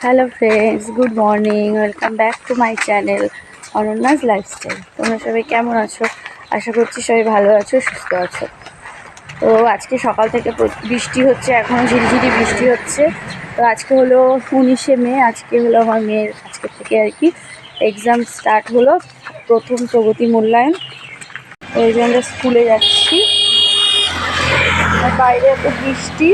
Hello friends, good morning. Welcome back to my channel অনন্যাস lifestyle. তোমরা সবাই কেমন আছো? আশা করছি সবাই ভালো আছো, সুস্থ আছো। তো আজকে সকাল থেকে বৃষ্টি হচ্ছে, এখনও ঝিরিঝিরি বৃষ্টি হচ্ছে। তো আজকে হলো 19শে মে। আজকে হলো আমার মেয়ের আজকের থেকে আর কি এক্সাম স্টার্ট হলো, প্রথম প্রগতি মূল্যায়ন। তো এই যে আমরা স্কুলে যাচ্ছি, আর বাইরে এত বৃষ্টি।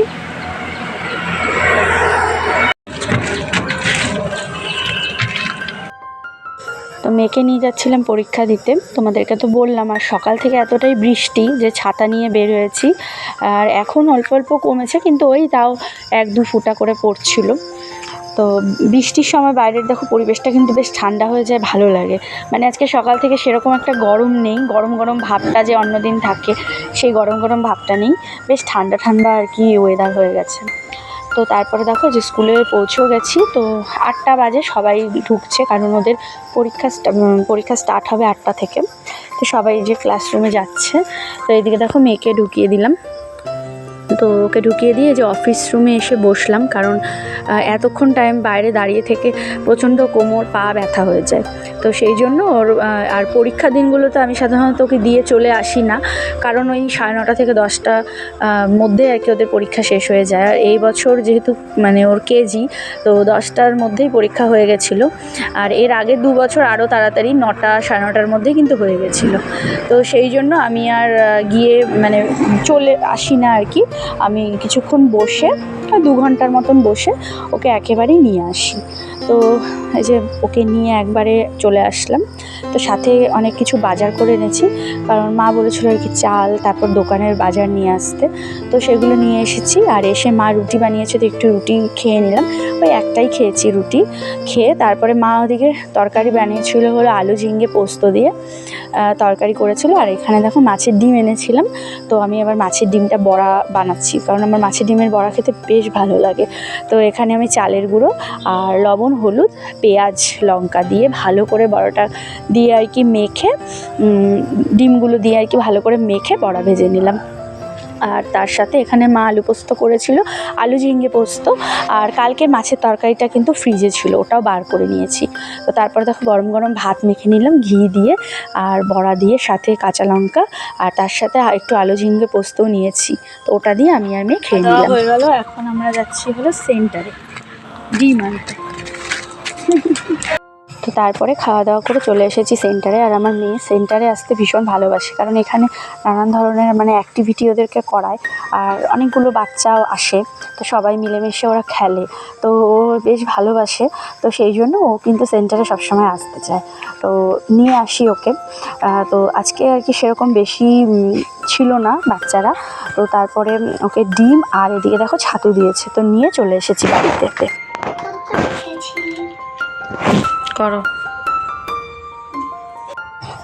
তো মেয়েকে নিয়ে যাচ্ছিলাম পরীক্ষা দিতে, তোমাদেরকে তো বললাম। আর সকাল থেকে এতটাই বৃষ্টি যে ছাতা নিয়ে বের হয়েছি। আর এখন অল্প অল্প কমেছে, কিন্তু ওই তাও 1-2 ফোঁটা করে পড়ছিল। তো বৃষ্টির সময় বাইরের দেখো পরিবেশটা কিন্তু বেশ ঠান্ডা হয়ে যায়, ভালো লাগে। মানে আজকে সকাল থেকে সেরকম একটা গরম নেই, গরম গরম ভাবটা যে অন্যদিন থাকে সেই গরম গরম ভাবটা নেই, বেশ ঠান্ডা ঠান্ডা আর কি ওয়েদার হয়ে গেছে। তো তারপরে দেখো যে স্কুলে পৌঁছেও গেছি। তো 8টা বাজে, সবাই ঢুকছে, কারণ ওদের পরীক্ষা স্টার্ট হবে 8টা থেকে। তো সবাই যে ক্লাসরুমে যাচ্ছে। তো এইদিকে দেখো মেয়েকে ঢুকিয়ে দিলাম। তো ওকে ঢুকিয়ে দিয়ে যে অফিস রুমে এসে বসলাম, কারণ এতক্ষণ টাইম বাইরে দাঁড়িয়ে থেকে প্রচণ্ড কোমর পা ব্যথা হয়ে যায়। তো সেই জন্য ওর আর পরীক্ষা দিনগুলোতে আমি সাধারণত ওকে দিয়ে চলে আসি না, কারণ ওই 9:30 থেকে 10টা মধ্যে আর কি ওদের পরীক্ষা শেষ হয়ে যায়। আর এই বছর যেহেতু মানে ওর কেজি, তো 10টার মধ্যেই পরীক্ষা হয়ে গেছিলো। আর এর আগের 2 বছর আরও তাড়াতাড়ি 9টা 9:30টার মধ্যেই কিন্তু হয়ে গেছিলো। তো সেই জন্য আমি আর গিয়ে মানে চলে আসি না আর কি। আমি কিছুক্ষণ বসে 2 ঘন্টার মতন বসে ওকে একেবারেই নিয়ে আসি। তো এই যে ওকে নিয়ে একবারে চলে আসলাম। তো সাথে অনেক কিছু বাজার করে এনেছি, কারণ মা বলেছিল আর কি চাল, তারপর দোকানের বাজার নিয়ে আসতে। তো সেগুলো নিয়ে এসেছি। আর এসে মা রুটি বানিয়েছে, তো একটু রুটি খেয়ে নিলাম। ওই একটাই খেয়েছি রুটি। খেয়ে তারপরে মা ওদিকে তরকারি বানিয়েছিল হলো আলু ঝিঙে পোস্ত দিয়ে তরকারি করেছিল। আর এখানে দেখো মাছের ডিম এনেছিলাম। তো আমি আবার মাছের ডিমটা বড়া বানাচ্ছি, কারণ আমার মাছের ডিমের বড়া খেতে বেশ ভালো লাগে। তো এখানে আমি চালের গুঁড়ো আর লবণ, হলুদ, পেঁয়াজ, লঙ্কা দিয়ে ভালো করে বড়াটা দিয়ে আর কি মেখে, ডিমগুলো দিয়ে আর কি ভালো করে মেখে বড়া ভেজে নিলাম। আর তার সাথে এখানে মা আলু পোস্ত করেছিল, আলু ঝিঙে পোস্ত। আর কালকে মাছের তরকারিটা কিন্তু ফ্রিজে ছিল, ওটাও বার করে নিয়েছি। তো তারপর দেখো গরম গরম ভাত মেখে নিলাম ঘি দিয়ে আর বড়া দিয়ে, সাথে কাঁচা লঙ্কা, আর তার সাথে একটু আলু ঝিঙে পোস্তও নিয়েছি। তো ওটা দিয়ে আমি আর মেয়ে খেয়ে নিলাম। হয়ে গেল। এখন আমরা যাচ্ছি হলো সেন্টারে ডিম আনতে। তো তারপরে খাওয়া দাওয়া করে চলে এসেছি সেন্টারে। আর আমার মেয়ে সেন্টারে আসতে ভীষণ ভালোবাসে, কারণ এখানে নানান ধরনের মানে অ্যাক্টিভিটি ওদেরকে করায়। আর অনেকগুলো বাচ্চাও আসে, তো সবাই মিলেমিশে ওরা খেলে। তো ও বেশ ভালোবাসে। তো সেই জন্য ও কিন্তু সেন্টারে সবসময় আসতে চায়। তো নিয়ে আসি ওকে। তো আজকে আর কি সেরকম বেশি ছিল না বাচ্চারা। তো তারপরে ওকে ডিম আর এদিকে দেখো ছাতু দিয়েছে। তো নিয়ে চলে এসেছি বাড়িতে করো।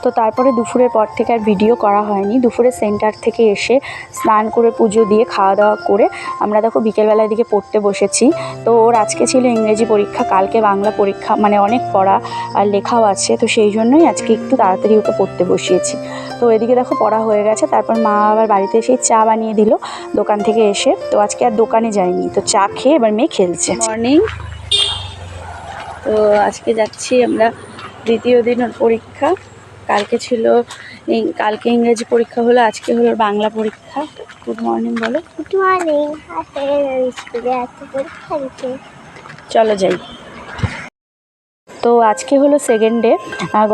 তো তারপরে দুপুরের পর থেকে আর ভিডিও করা হয়নি। দুপুরে সেন্টার থেকে এসে স্নান করে পুজো দিয়ে খাওয়া দাওয়া করে আমরা দেখো বিকেলবেলার দিকে পড়তে বসেছি। তো ওর আজকে ছিল ইংরেজি পরীক্ষা, কালকে বাংলা পরীক্ষা, মানে অনেক পড়া আর লেখাও আছে। তো সেই জন্যই আজকে একটু তাড়াতাড়ি ওকে পড়তে বসিয়েছি। তো এদিকে দেখো পড়া হয়ে গেছে। তারপর মা আবার বাড়িতে এসে চা বানিয়ে দিল দোকান থেকে এসে। তো আজকে আর দোকানে যায়নি, তো চা খেয়ে এবার মেয়ে খেলছে। মর্নিং। তো আজকে যাচ্ছি আমরা, দ্বিতীয় দিন ওর পরীক্ষা। কালকে ছিল কালকে ইংরেজি পরীক্ষা হলো, আজকে হলো বাংলা পরীক্ষা। গুড মর্নিং বলো। Good morning. স্কুলে আছে পরীক্ষা দিতে, চলো যাই। তো আজকে হলো সেকেন্ড ডে।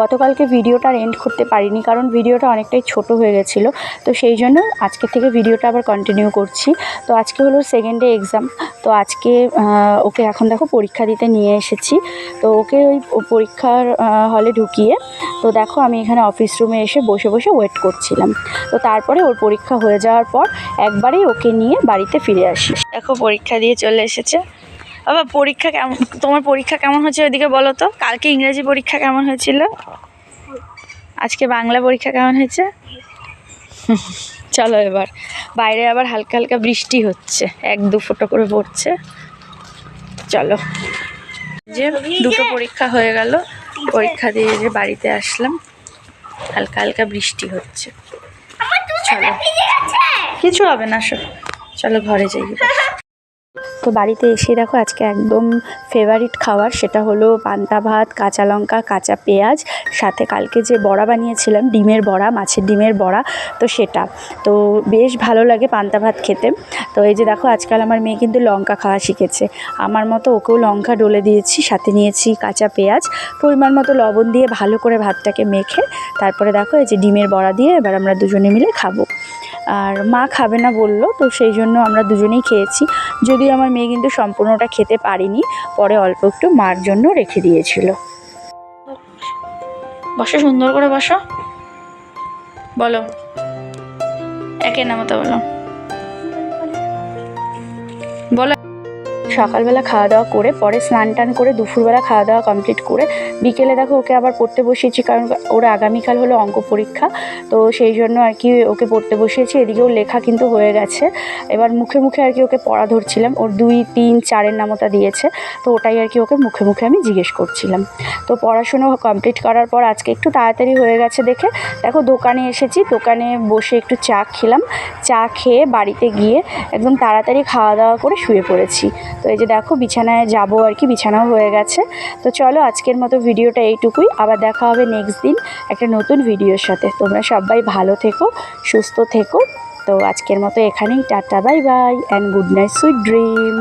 গতকালকে ভিডিওটা এন্ড করতে পারিনি, কারণ ভিডিওটা অনেকটাই ছোট হয়ে গেছিলো। তো সেই জন্য আজকে থেকে ভিডিওটা আবার কন্টিনিউ করছি। তো আজকে হলো সেকেন্ড ডে এক্সাম। তো আজকে ওকে এখন দেখো পরীক্ষা দিতে নিয়ে এসেছি। তো ওকে ওই পরীক্ষার হলে ঢুকিয়ে, তো দেখো আমি এখানে অফিস রুমে এসে বসে বসে ওয়েট করছিলাম। তো তারপরে ওর পরীক্ষা হয়ে যাওয়ার পর একবারেই ওকে নিয়ে বাড়িতে ফিরে আসি। দেখো পরীক্ষা দিয়ে চলে এসেছে। বাবা পরীক্ষা কেমন, তোমার পরীক্ষা কেমন হয়েছে ওইদিকে বলো তো? কালকে ইংরেজি পরীক্ষা কেমন হয়েছিল? আজকে বাংলা পরীক্ষা কেমন হয়েছে? চলো এবার। বাইরে আবার হালকা হালকা বৃষ্টি হচ্ছে, 1-2 ফোঁটা করে পড়ছে। চলো, যে দুটো পরীক্ষা হয়ে গেল, পরীক্ষা দিয়ে যে বাড়িতে আসলাম, হালকা হালকা বৃষ্টি হচ্ছে। চলো, কিছু হবে না, চলো ঘরে যাই। তো বাড়িতে এসে দেখো আজকে একদম ফেভারিট খাবার, সেটা হলো পান্তা ভাত, কাঁচা লঙ্কা, কাঁচা পেঁয়াজ, সাথে কালকে যে বড়া বানিয়েছিলাম, ডিমের বড়া, মাছের ডিমের বড়া, তো সেটা তো বেশ ভালো লাগে পান্তা ভাত খেতে। তো এই যে দেখো আজকাল আমার মেয়ে কিন্তু লঙ্কা খাওয়া শিখেছে, আমার মতো ওকেও লঙ্কা ডলে দিয়েছি, সাথে নিয়েছি কাঁচা পেঁয়াজ, পরিমাণ মতো লবণ দিয়ে ভালো করে ভাতটাকে মেখে তারপরে দেখো এই যে ডিমের বড়া দিয়ে এবার আমরা দুজনে মিলে খাবো। আর মা খাবে না বললো, তো সেই জন্য আমরা দুজনেই খেয়েছি, যদিও আমার মেয়ে কিন্তু সম্পূর্ণটা খেতে পারিনি, পরে অল্প একটু মার জন্য রেখে দিয়েছিল। বসো, সুন্দর করে বসো, বলো একে নামতা বলো, বলো। সকালবেলা খাওয়া দাওয়া করে পরে স্নান টান করে দুপুরবেলা খাওয়া দাওয়া কমপ্লিট করে বিকেলে দেখো ওকে আবার পড়তে বসিয়েছি, কারণ ওর আগামীকাল হলো অঙ্ক পরীক্ষা, তো সেই জন্য আর কি ওকে পড়তে বসিয়েছি। এদিকেও লেখা কিন্তু হয়ে গেছে, এবার মুখে মুখে আর কি ওকে পড়া ধরছিলাম, ওর 2, 3, 4 নামতা দিয়েছে, তো ওটাই আর কি ওকে মুখে মুখে আমি জিজ্ঞেস করছিলাম। তো পড়াশুনো কমপ্লিট করার পর আজকে একটু তাড়াতাড়ি হয়ে গেছে দেখে দেখো দোকানে এসেছি, দোকানে বসে একটু চা খেলাম, চা খেয়ে বাড়িতে গিয়ে একদম তাড়াতাড়ি খাওয়া দাওয়া করে শুয়ে পড়েছি। তো এই যে দেখো বিছানায় যাবো আর কি, বিছানাও হয়ে গেছে। তো চলো আজকের মতো ভিডিওটা এইটুকুই, আবার দেখা হবে নেক্সট দিন একটা নতুন ভিডিওর সাথে। তোমরা সবাই ভালো থেকো, সুস্থ থেকো। তো আজকের মতো এখানেই tata, bye bye and good night, sweet dream.